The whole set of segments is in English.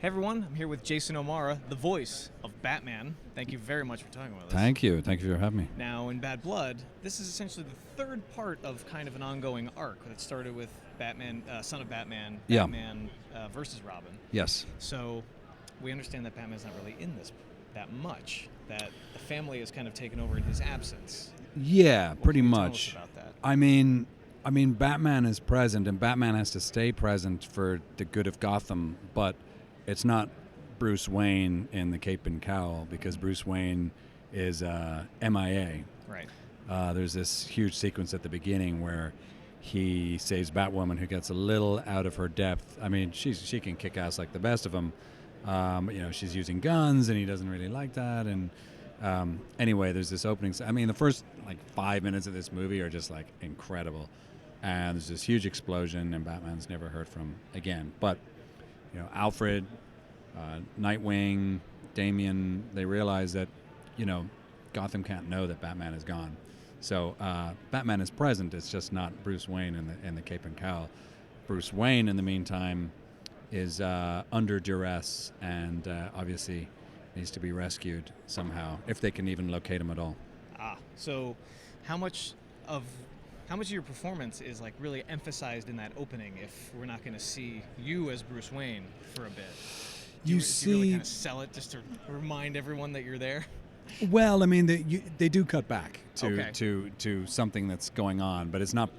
Hey everyone, I'm here with Jason O'Mara, the voice of Batman. Thank you very much for talking with us. Thank you for having me. Now, in Bad Blood, this is essentially the third part of kind of an ongoing arc that started with Batman, Son of Batman, Yeah. Batman versus Robin. Yes. So, we understand that Batman's not really in this that much, that the family has kind of taken over in his absence. Yeah, What pretty can you much. tell us about that? I mean, Batman is present, and Batman has to stay present for the good of Gotham. But it's not Bruce Wayne in the cape and cowl because Bruce Wayne is MIA. Right. There's this huge sequence at the beginning where he saves Batwoman, who gets a little out of her depth. I mean, she can kick ass like the best of them. She's using guns, and he doesn't really like that. And anyway, there's this opening. I mean, the first 5 minutes of this movie are just incredible, and there's this huge explosion, and Batman's never heard from again. But Alfred, Nightwing, Damian, they realize that Gotham can't know that Batman is gone. So Batman is present. It's just not Bruce Wayne in the cape and cowl. Bruce Wayne, in the meantime, is under duress and obviously needs to be rescued somehow, if they can even locate him at all. So how much of your performance is really emphasized in that opening if we're not going to see you as Bruce Wayne for a bit? Do you really kind of sell it just to remind everyone that you're there? Well, I mean, they do cut back Okay. to something that's going on, but it's not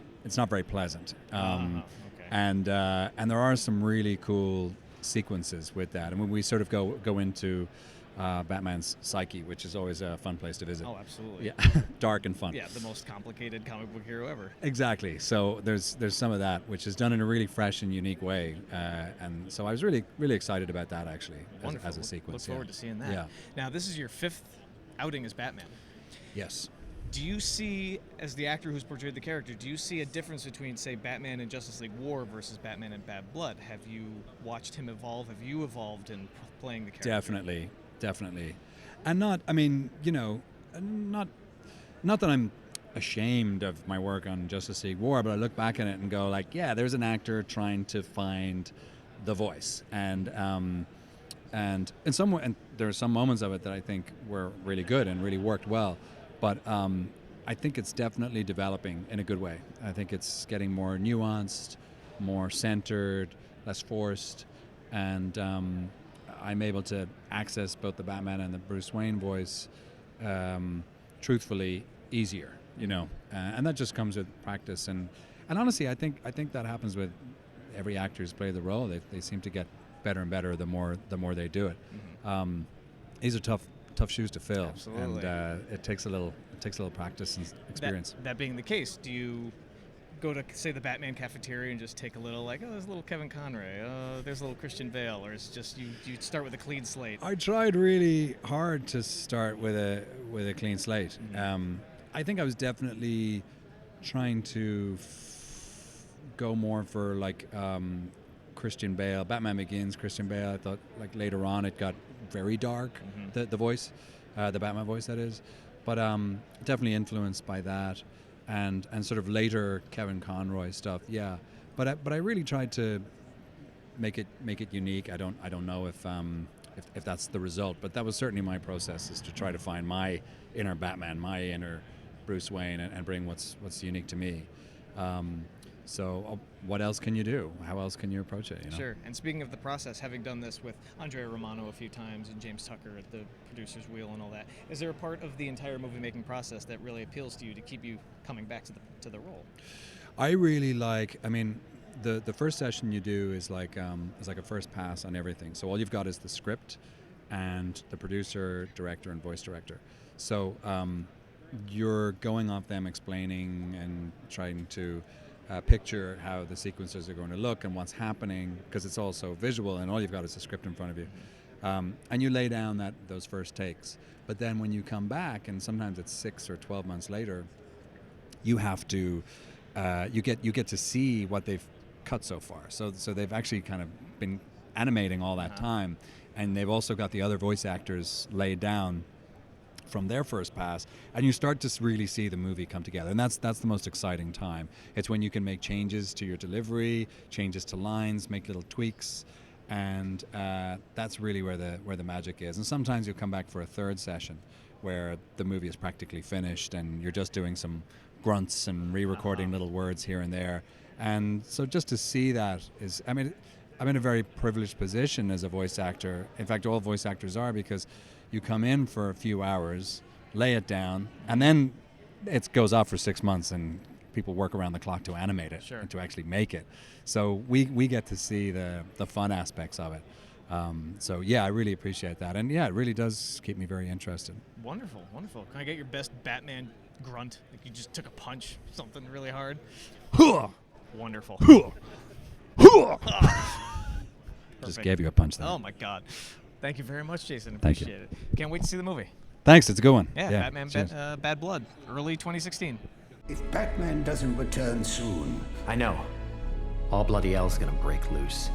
very pleasant. Okay. And there are some really cool sequences with that. And when we sort of go into Batman's psyche, which is always a fun place to visit. Oh, absolutely. Yeah, dark and fun. Yeah, the most complicated comic book hero ever. Exactly. So there's some of that, which is done in a really fresh and unique way. And so I was really excited about that, actually, as a sequence. Look forward to seeing that. Yeah. Now, this is your fifth outing as Batman. Yes. Do you see, as the actor who's portrayed the character, do you see a difference between, say, Batman in Justice League War versus Batman in Bad Blood? Have you watched him evolve? Have you evolved in playing the character? Definitely. And not that I'm ashamed of my work on Justice League War, but I look back at it and go yeah, there's an actor trying to find the voice. And in some way, and there are some moments of it that I think were really good and really worked well. But I think it's definitely developing in a good way. I think it's getting more nuanced, more centered, less forced, and I'm able to access both the Batman and the Bruce Wayne voice truthfully easier, and that just comes with practice. And honestly, I think that happens with every actor who's played the role. They seem to get better and better the more they do it. Mm-hmm. These are tough shoes to fill. Absolutely. And it takes a little practice and experience. That being the case, do you go to, say, the Batman cafeteria and just take a little there's a little Kevin Conroy, there's a little Christian Bale, or is it just you start with a clean slate? I tried really hard to start with a clean slate. Mm-hmm. I think I was definitely trying to go more for Christian Bale, Batman Begins, Christian Bale. I thought later on it got very dark, mm-hmm. the voice, the Batman voice, that is. But definitely influenced by that, and sort of later Kevin Conroy stuff. Yeah, but I really tried to make it unique. I don't know if that's the result, but that was certainly my process, is to try to find my inner Batman, my inner Bruce Wayne, and bring what's unique to me. So what else can you do? How else can you approach it? Sure. And speaking of the process, having done this with Andrea Romano a few times and James Tucker at the producer's wheel and all that, is there a part of the entire movie-making process that really appeals to you to keep you coming back to the role? I really the first session you do is like a first pass on everything. So all you've got is the script and the producer, director, and voice director. So you're going off them explaining and trying to picture how the sequences are going to look and what's happening, because it's all so visual and all you've got is a script in front of you. And you lay down those first takes. But then when you come back, and sometimes it's 6 or 12 months later, you have to you get to see what they've cut so far. So they've actually kind of been animating all that time, and they've also got the other voice actors laid down from their first pass, and you start to really see the movie come together. And that's the most exciting time. It's when you can make changes to your delivery, changes to lines, make little tweaks, and that's really where the magic is. And sometimes you'll come back for a third session where the movie is practically finished and you're just doing some grunts and re-recording little words here and there. And so just to see that is, I mean, I'm in a very privileged position as a voice actor. In fact, all voice actors are, because you come in for a few hours, lay it down, and then it goes off for 6 months and people work around the clock to animate it and to actually make it. So we get to see the fun aspects of it. So yeah, I really appreciate that. And yeah, it really does keep me very interested. Wonderful, wonderful. Can I get your best Batman grunt? Like you just took a punch, something really hard. Wonderful. Just gave you a punch there. Oh my God. Thank you very much, Jason. Thank you. Appreciate it. Can't wait to see the movie. Thanks, it's a good one. Yeah, Batman Bad Blood, early 2016. If Batman doesn't return soon, I know. All bloody hell's gonna break loose.